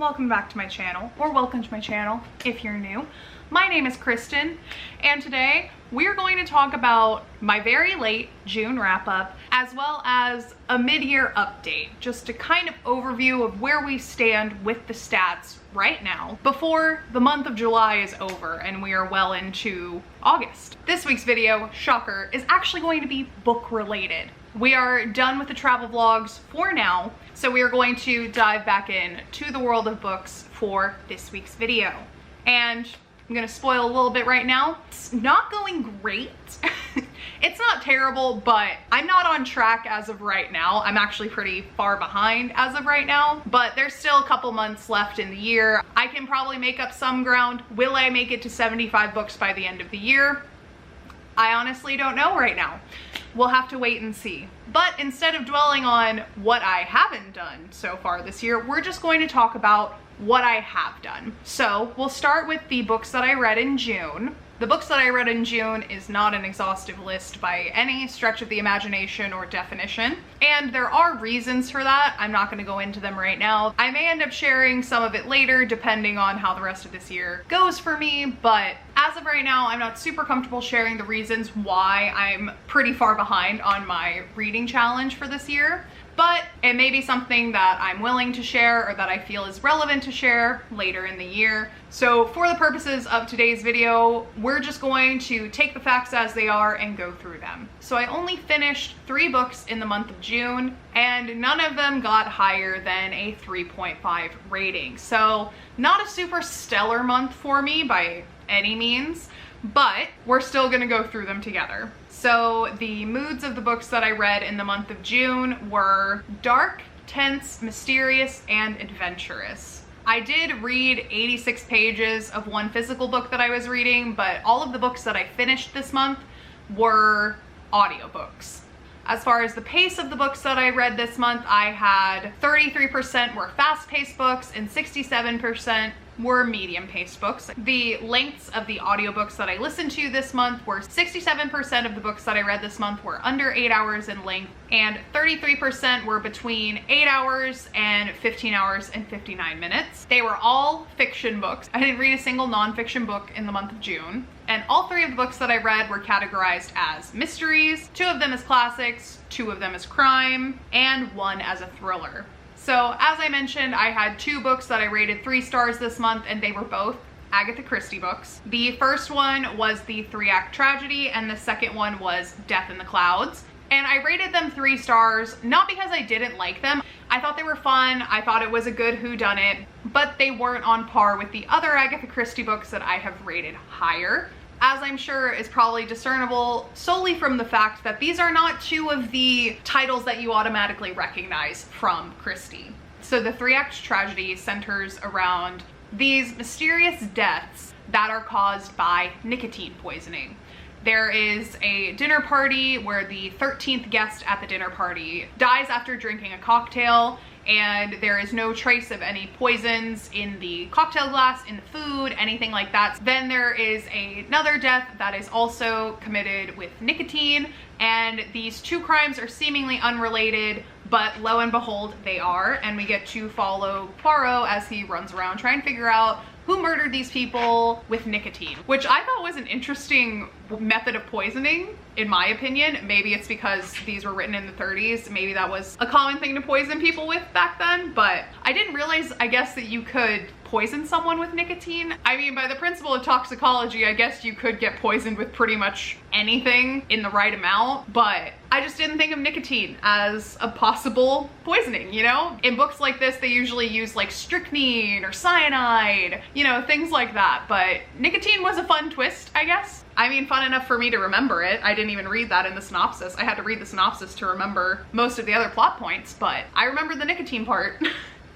welcome back to my channel, or welcome to my channel if you're new. My name is Kristen, and today we are going to talk about my very late June wrap-up, as well as a mid-year update, just a kind of overview of where we stand with the stats right now, before the month of July is over and we are well into August. This week's video, shocker, is actually going to be book related. We are done with the travel vlogs for now, so we are going to dive back in to the world of books for this week's video. And I'm gonna spoil a little bit right now. It's not going great. It's not terrible, but I'm not on track as of right now. I'm actually pretty far behind as of right now, but there's still a couple months left in the year. I can probably make up some ground. Will I make it to 75 books by the end of the year? I honestly don't know right now. We'll have to wait and see. But instead of dwelling on what I haven't done so far this year, we're just going to talk about what I have done. So we'll start with the books that I read in June. The books that I read in June is not an exhaustive list by any stretch of the imagination or definition, and there are reasons for that. I'm not going to go into them right now. I may end up sharing some of it later depending on how the rest of this year goes for me, but as of right now, I'm not super comfortable sharing the reasons why I'm pretty far behind on my reading challenge for this year. But it may be something that I'm willing to share or that I feel is relevant to share later in the year. So for the purposes of today's video, we're just going to take the facts as they are and go through them. So I only finished 3 books in the month of June, and none of them got higher than a 3.5 rating. So not a super stellar month for me by any means, but we're still gonna go through them together. So the moods of the books that I read in the month of June were dark, tense, mysterious, and adventurous. I did read 86 pages of one physical book that I was reading, but all of the books that I finished this month were audiobooks. As far as the pace of the books that I read this month, I had 33% were fast-paced books and 67% were medium-paced books. The lengths of the audiobooks that I listened to this month were 67% of the books that I read this month were under 8 hours in length, and 33% were between 8 hours and 15 hours and 59 minutes. They were all fiction books. I didn't read a single nonfiction book in the month of June. And all 3 of the books that I read were categorized as mysteries, 2 of them as classics, 2 of them as crime, and 1 as a thriller. So as I mentioned, I had 2 books that I rated 3 stars this month, and they were both Agatha Christie books. The first one was the 3-act tragedy, and the second one was Death in the Clouds. And I rated them 3 stars, not because I didn't like them. I thought they were fun, I thought it was a good whodunit, but they weren't on par with the other Agatha Christie books that I have rated higher, as I'm sure is probably discernible solely from the fact that these are not 2 of the titles that you automatically recognize from Christie. So the 3-act tragedy centers around these mysterious deaths that are caused by nicotine poisoning. There is a dinner party where the 13th guest at the dinner party dies after drinking a cocktail, and there is no trace of any poisons in the cocktail glass, in the food, anything like that. Then there is another death that is also committed with nicotine, and these 2 crimes are seemingly unrelated, but lo and behold, they are, and we get to follow Poirot as he runs around trying to figure out who murdered these people with nicotine, which I thought was an interesting method of poisoning, in my opinion. Maybe it's because these were written in the 30s. Maybe that was a common thing to poison people with back then, but I didn't realize, I guess, that you could poison someone with nicotine. I mean, by the principle of toxicology, I guess you could get poisoned with pretty much anything in the right amount, but I just didn't think of nicotine as a possible poisoning, you know? In books like this, they usually use like strychnine or cyanide, you know, things like that, but nicotine was a fun twist, I guess. I mean, fun enough for me to remember it. I didn't even read that in the synopsis. I had to read the synopsis to remember most of the other plot points, but I remember the nicotine part.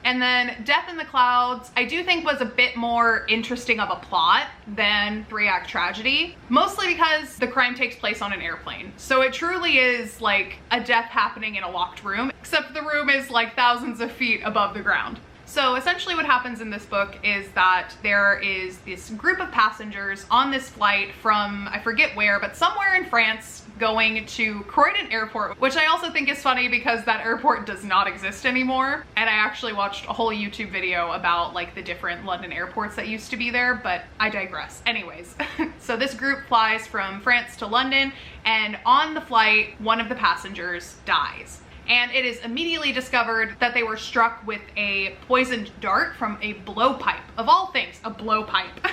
And then Death in the Clouds, I do think was a bit more interesting of a plot than 3-act tragedy, mostly because the crime takes place on an airplane. So it truly is like a death happening in a locked room, except the room is like thousands of feet above the ground. So essentially what happens in this book is that there is this group of passengers on this flight from, I forget where, but somewhere in France, going to Croydon Airport, which I also think is funny because that airport does not exist anymore. And I actually watched a whole YouTube video about like the different London airports that used to be there, but I digress. Anyways, so this group flies from France to London, and on the flight, one of the passengers dies. And it is immediately discovered that they were struck with a poisoned dart from a blowpipe. Of all things, a blowpipe.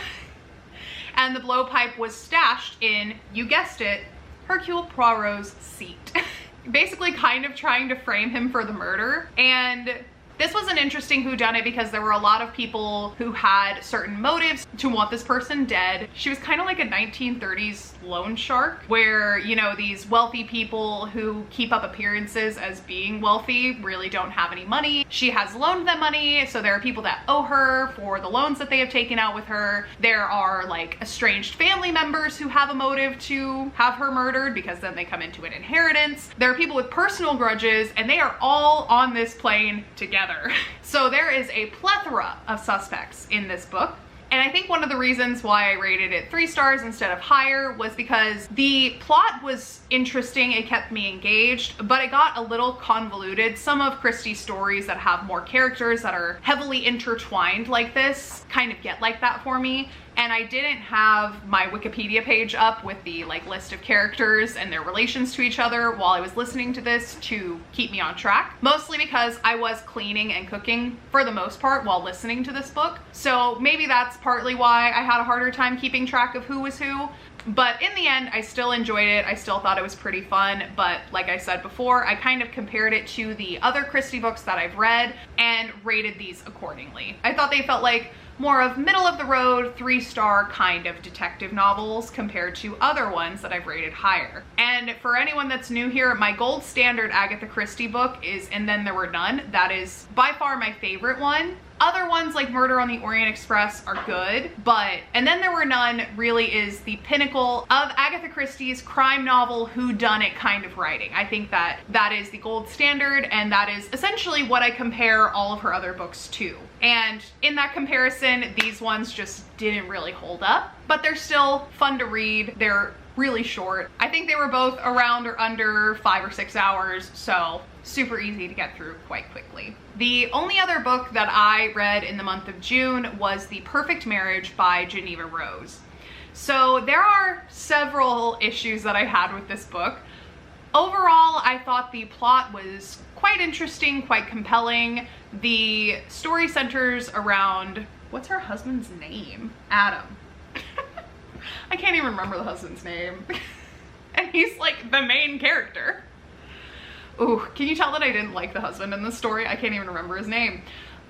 And the blowpipe was stashed in, you guessed it, Hercule Poirot's seat. Basically kind of trying to frame him for the murder. And this was an interesting whodunit because there were a lot of people who had certain motives to want this person dead. She was kind of like a 1930s loan shark where, you know, these wealthy people who keep up appearances as being wealthy really don't have any money. She has loaned them money, so there are people that owe her for the loans that they have taken out with her. There are like estranged family members who have a motive to have her murdered because then they come into an inheritance. There are people with personal grudges, and they are all on this plane together. So there is a plethora of suspects in this book. And I think one of the reasons why I rated it 3 stars instead of higher was because the plot was interesting, it kept me engaged, but it got a little convoluted. Some of Christie's stories that have more characters that are heavily intertwined like this kind of get like that for me. And I didn't have my Wikipedia page up with the like list of characters and their relations to each other while I was listening to this to keep me on track. Mostly because I was cleaning and cooking for the most part while listening to this book. So maybe that's partly why I had a harder time keeping track of who was who. But in the end, I still enjoyed it. I still thought it was pretty fun. But like I said before, I kind of compared it to the other Christie books that I've read and rated these accordingly. I thought they felt like more of middle of the road, 3-star kind of detective novels compared to other ones that I've rated higher. And for anyone that's new here, my gold standard Agatha Christie book is And Then There Were None. That is by far my favorite one. Other ones like Murder on the Orient Express are good, but And Then There Were None really is the pinnacle of Agatha Christie's crime novel whodunit kind of writing. I think that that is the gold standard, and that is essentially what I compare all of her other books to. And in that comparison, these ones just didn't really hold up, but they're still fun to read. They're really short. I think they were both around or under 5 or 6 hours, so super easy to get through quite quickly. The only other book that I read in the month of June was The Perfect Marriage by Geneva Rose. So there are several issues that I had with this book. Overall, I thought the plot was quite interesting, quite compelling. The story centers around, what's her husband's name? Adam. I can't even remember the husband's name. And he's like the main character. Ooh, can you tell that I didn't like the husband in this story? I can't even remember his name.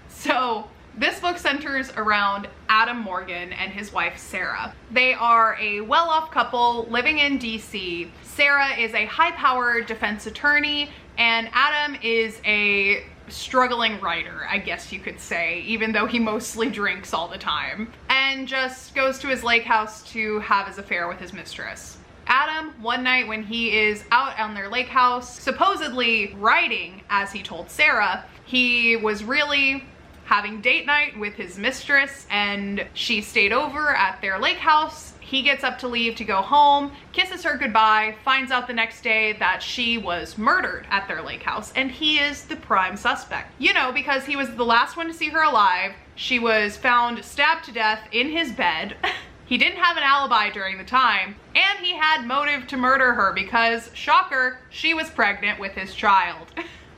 So this book centers around Adam Morgan and his wife Sarah. They are a well-off couple living in DC. Sarah is a high-powered defense attorney, and Adam is a struggling writer, I guess you could say, even though he mostly drinks all the time, and just goes to his lake house to have his affair with his mistress. Adam, one night when he is out on their lake house, supposedly writing, as he told Sarah, he was really having date night with his mistress, and she stayed over at their lake house. He gets up to leave to go home, kisses her goodbye, finds out the next day that she was murdered at their lake house, and he is the prime suspect. You know, because he was the last one to see her alive. She was found stabbed to death in his bed. He didn't have an alibi during the time, and he had motive to murder her because, shocker, she was pregnant with his child.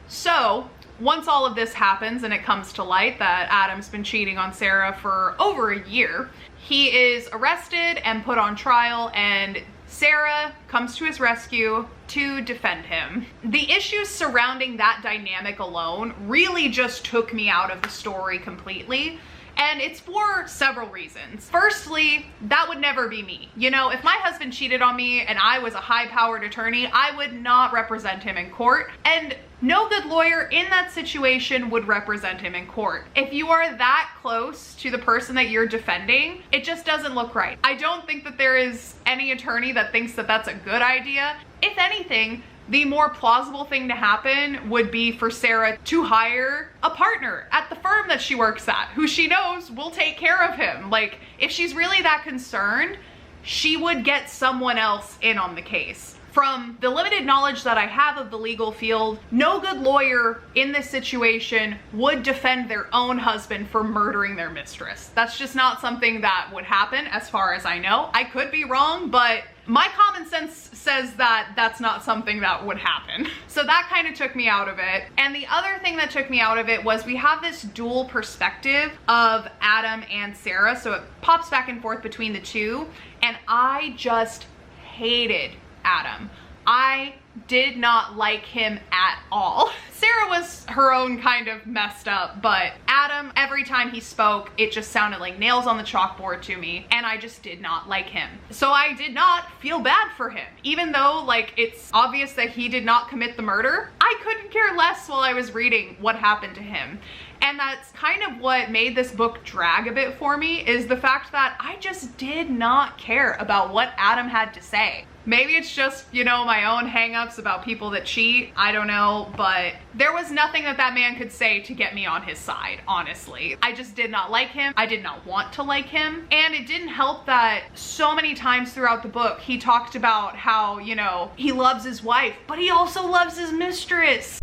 So, once all of this happens and it comes to light that Adam's been cheating on Sarah for over a year, he is arrested and put on trial, and Sarah comes to his rescue to defend him. The issues surrounding that dynamic alone really just took me out of the story completely. And it's for several reasons. Firstly, that would never be me. You know, if my husband cheated on me and I was a high-powered attorney, I would not represent him in court. And no good lawyer in that situation would represent him in court. If you are that close to the person that you're defending, it just doesn't look right. I don't think that there is any attorney that thinks that that's a good idea. If anything, the more plausible thing to happen would be for Sarah to hire a partner at the firm that she works at, who she knows will take care of him. Like, if she's really that concerned, she would get someone else in on the case. From the limited knowledge that I have of the legal field, no good lawyer in this situation would defend their own husband for murdering their mistress. That's just not something that would happen as far as I know. I could be wrong, but my common sense says that that's not something that would happen. So that kind of took me out of it. And the other thing that took me out of it was we have this dual perspective of Adam and Sarah. So it pops back and forth between the two. And I just hated Adam. I did not like him at all. Sarah was her own kind of messed up, but Adam, every time he spoke, it just sounded like nails on the chalkboard to me, and I just did not like him. So I did not feel bad for him. Even though, like, it's obvious that he did not commit the murder, I couldn't care less while I was reading what happened to him. And that's kind of what made this book drag a bit for me, is the fact that I just did not care about what Adam had to say. Maybe it's just, you know, my own hangups about people that cheat. I don't know, but there was nothing that that man could say to get me on his side, honestly. I just did not like him. I did not want to like him. And it didn't help that so many times throughout the book, he talked about how, you know, he loves his wife, but he also loves his mistress.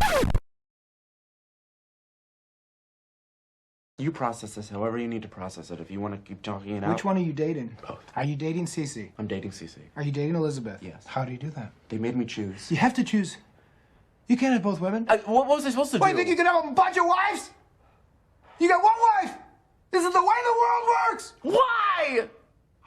You process this however you need to process it. If you want to keep talking it out. Which one are you dating? Both. Are you dating Cece? I'm dating Cece. Are you dating Elizabeth? Yes. How do you do that? They made me choose. You have to choose. You can't have both women. What was I supposed to do? What, you think you can have a bunch of wives? You got one wife! This is the way the world works! Why?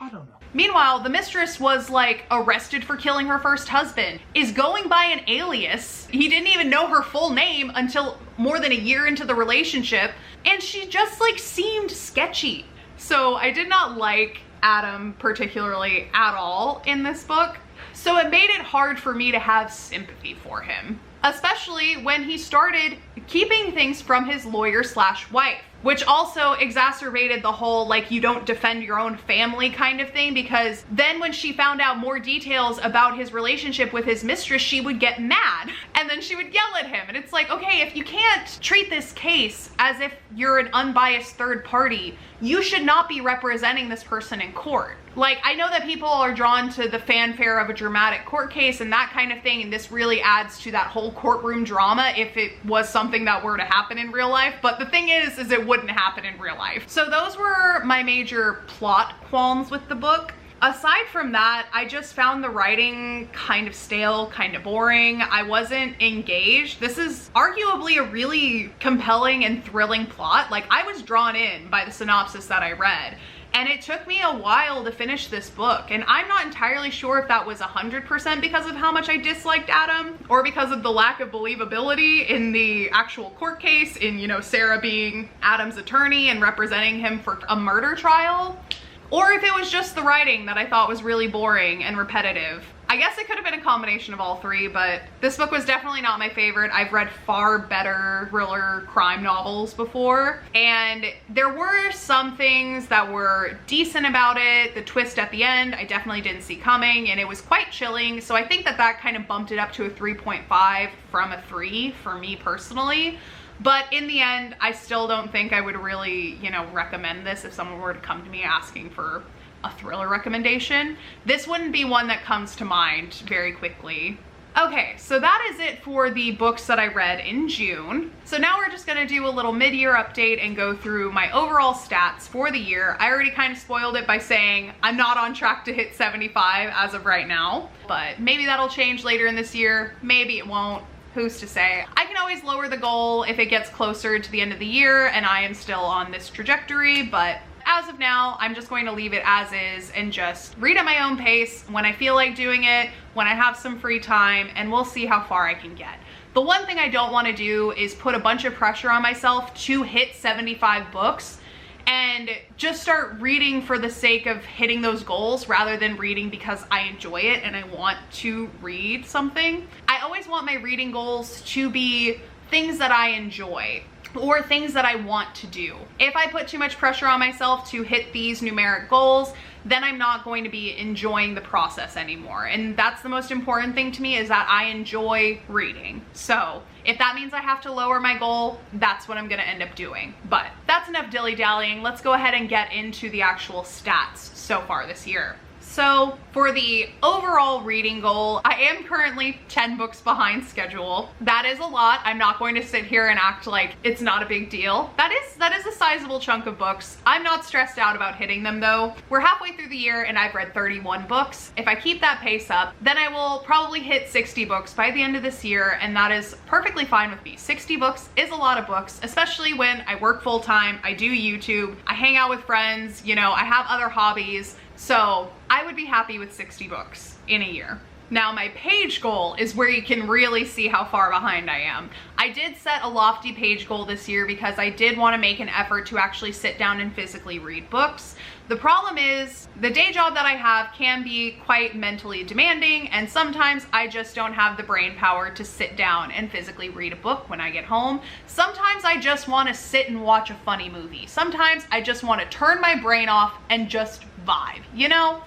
I don't know. Meanwhile, the mistress was like arrested for killing her first husband, is going by an alias. He didn't even know her full name until more than a year into the relationship, and she just like seemed sketchy. So I did not like Adam particularly at all in this book. So it made it hard for me to have sympathy for him, especially when he started keeping things from his lawyer/wife, which also exacerbated the whole like you don't defend your own family kind of thing, because then when she found out more details about his relationship with his mistress, she would get mad and then she would yell at him. And it's like, okay, if you can't treat this case as if you're an unbiased third party, you should not be representing this person in court. Like, I know that people are drawn to the fanfare of a dramatic court case and that kind of thing, and this really adds to that whole courtroom drama if it was something that were to happen in real life. But the thing is it wouldn't happen in real life. So those were my major plot qualms with the book. Aside from that, I just found the writing kind of stale, kind of boring. I wasn't engaged. This is arguably a really compelling and thrilling plot. Like, I was drawn in by the synopsis that I read. And it took me a while to finish this book. And I'm not entirely sure if that was 100% because of how much I disliked Adam, or because of the lack of believability in the actual court case, in, you know, Sarah being Adam's attorney and representing him for a murder trial, or if it was just the writing that I thought was really boring and repetitive. I guess it could have been a combination of all three, but this book was definitely not my favorite. I've read far better thriller crime novels before, and there were some things that were decent about it. The twist at the end, I definitely didn't see coming, and it was quite chilling, so I think that that kind of bumped it up to a 3.5 from a 3 for me personally. But in the end, I still don't think I would really, you know, recommend this if someone were to come to me asking for a thriller recommendation. This wouldn't be one that comes to mind very quickly. Okay, so that is it for the books that I read in June. So now we're just gonna do a little mid-year update and go through my overall stats for the year. I already kind of spoiled it by saying I'm not on track to hit 75 as of right now, but maybe that'll change later in this year. Maybe it won't. Who's to say? I can always lower the goal if it gets closer to the end of the year and I am still on this trajectory, but as of now, I'm just going to leave it as is and just read at my own pace when I feel like doing it, when I have some free time, and we'll see how far I can get. The one thing I don't want to do is put a bunch of pressure on myself to hit 75 books and just start reading for the sake of hitting those goals rather than reading because I enjoy it and I want to read something. I always want my reading goals to be things that I enjoy or things that I want to do. If I put too much pressure on myself to hit these numeric goals, then I'm not going to be enjoying the process anymore. And that's the most important thing to me, is that I enjoy reading. So if that means I have to lower my goal, that's what I'm gonna end up doing. But that's enough dilly-dallying. Let's go ahead and get into the actual stats so far this year. So for the overall reading goal, I am currently 10 books behind schedule. That is a lot. I'm not going to sit here and act like it's not a big deal. That is a sizable chunk of books. I'm not stressed out about hitting them though. We're halfway through the year and I've read 31 books. If I keep that pace up, then I will probably hit 60 books by the end of this year, and that is perfectly fine with me. 60 books is a lot of books, especially when I work full time, I do YouTube, I hang out with friends, you know, I have other hobbies. So I would be happy with 60 books in a year. Now my page goal is where you can really see how far behind I am. I did set a lofty page goal this year because I did want to make an effort to actually sit down and physically read books. The problem is the day job that I have can be quite mentally demanding, and sometimes I just don't have the brain power to sit down and physically read a book when I get home. Sometimes I just want to sit and watch a funny movie. Sometimes I just want to turn my brain off and just vibe, you know?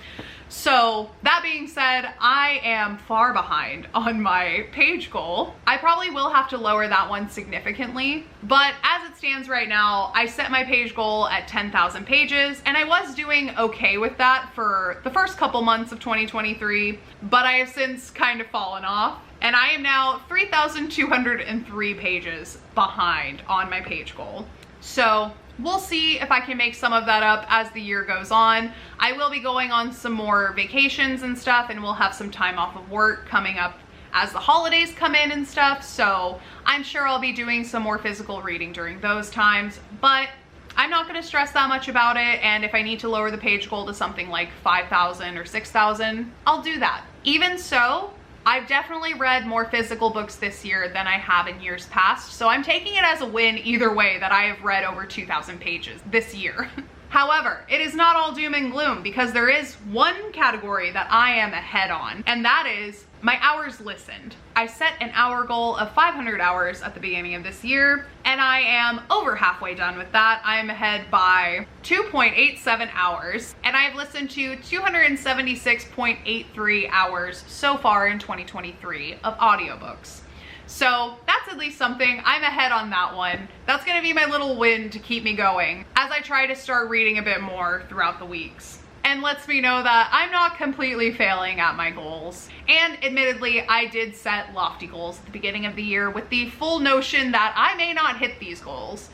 So that being said, I am far behind on my page goal. I probably will have to lower that one significantly, but as it stands right now, I set my page goal at 10,000 pages, and I was doing okay with that for the first couple months of 2023, but I have since kind of fallen off. And I am now 3,203 pages behind on my page goal. So we'll see if I can make some of that up as the year goes on. I will be going on some more vacations and stuff, and we'll have some time off of work coming up as the holidays come in and stuff. So I'm sure I'll be doing some more physical reading during those times, but I'm not going to stress that much about it. And if I need to lower the page goal to something like 5,000 or 6,000, I'll do that. Even so, I've definitely read more physical books this year than I have in years past, so I'm taking it as a win either way that I have read over 2,000 pages this year. However, it is not all doom and gloom, because there is one category that I am ahead on, and that is my hours listened. I set an hour goal of 500 hours at the beginning of this year, and I am over halfway done with that. I am ahead by 2.87 hours, and I have listened to 276.83 hours so far in 2023 of audiobooks. So that's at least something. I'm ahead on that one. That's gonna be my little win to keep me going as I try to start reading a bit more throughout the weeks. And lets me know that I'm not completely failing at my goals. And admittedly, I did set lofty goals at the beginning of the year with the full notion that I may not hit these goals.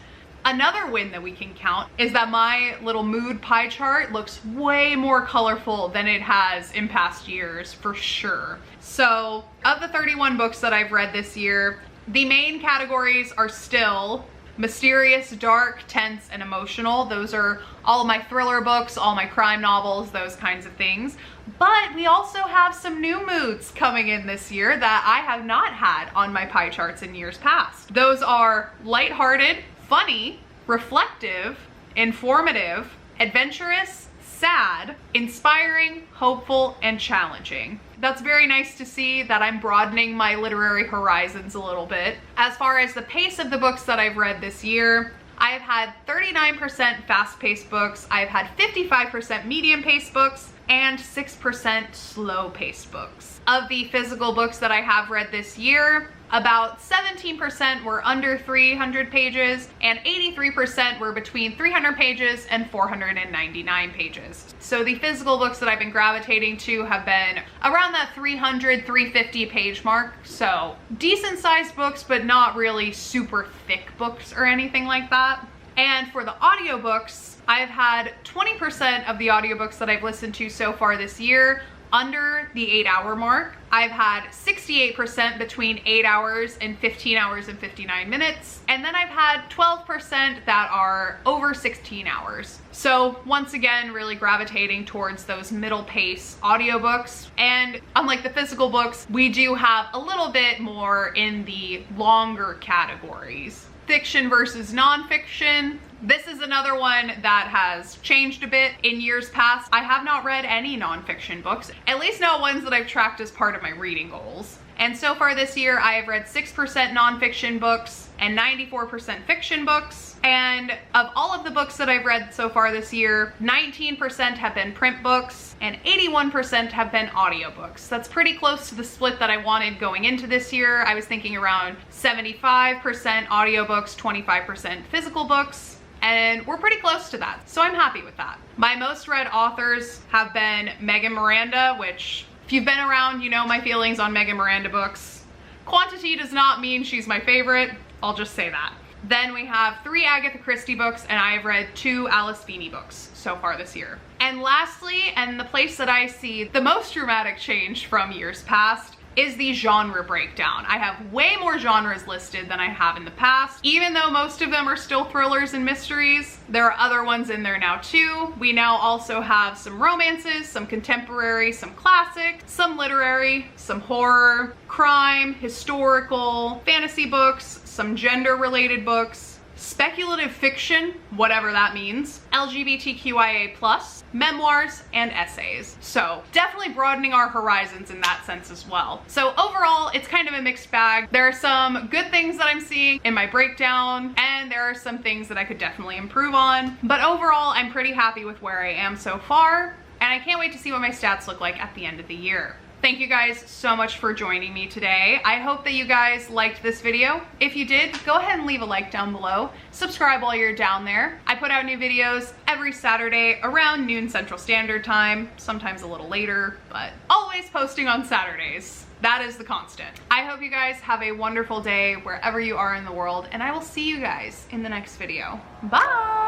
Another win that we can count is that my little mood pie chart looks way more colorful than it has in past years, for sure. So of the 31 books that I've read this year, the main categories are still mysterious, dark, tense, and emotional. Those are all of my thriller books, all my crime novels, those kinds of things. But we also have some new moods coming in this year that I have not had on my pie charts in years past. Those are lighthearted, funny, reflective, informative, adventurous, sad, inspiring, hopeful, and challenging. That's very nice to see that I'm broadening my literary horizons a little bit. As far as the pace of the books that I've read this year, I have had 39% fast-paced books, I've had 55% medium-paced books, and 6% slow-paced books. Of the physical books that I have read this year, about 17% were under 300 pages, and 83% were between 300 pages and 499 pages. So the physical books that I've been gravitating to have been around that 300, 350 page mark. So decent sized books, but not really super thick books or anything like that. And for the audiobooks, I've had 20% of the audiobooks that I've listened to so far this year under the 8-hour mark. I've had 68% between 8 hours and 15 hours and 59 minutes. And then I've had 12% that are over 16 hours. So once again, really gravitating towards those middle pace audiobooks. And unlike the physical books, we do have a little bit more in the longer categories. Fiction versus nonfiction. This is another one that has changed a bit in years past. I have not read any nonfiction books, at least not ones that I've tracked as part of my reading goals. And so far this year, I have read 6% nonfiction books and 94% fiction books. And of all of the books that I've read so far this year, 19% have been print books and 81% have been audiobooks. That's pretty close to the split that I wanted going into this year. I was thinking around 75% audiobooks, 25% physical books. And we're pretty close to that, so I'm happy with that. My most read authors have been Megan Miranda, which if you've been around, you know my feelings on Megan Miranda books. Quantity does not mean she's my favorite, I'll just say that. Then we have 3 Agatha Christie books, and I have read 2 Alice Feeney books so far this year. And lastly, and the place that I see the most dramatic change from years past, is the genre breakdown. I have way more genres listed than I have in the past. Even though most of them are still thrillers and mysteries, there are other ones in there now too. We now also have some romances, some contemporary, some classic, some literary, some horror, crime, historical, fantasy books, some gender-related books, speculative fiction, whatever that means, LGBTQIA+, memoirs, and essays. So definitely broadening our horizons in that sense as well. So overall, it's kind of a mixed bag. There are some good things that I'm seeing in my breakdown, and there are some things that I could definitely improve on. But overall, I'm pretty happy with where I am so far, and I can't wait to see what my stats look like at the end of the year. Thank you guys so much for joining me today. I hope that you guys liked this video. If you did, go ahead and leave a like down below. Subscribe while you're down there. I put out new videos every Saturday around noon Central Standard Time, sometimes a little later, but always posting on Saturdays. That is the constant. I hope you guys have a wonderful day wherever you are in the world, and I will see you guys in the next video. Bye!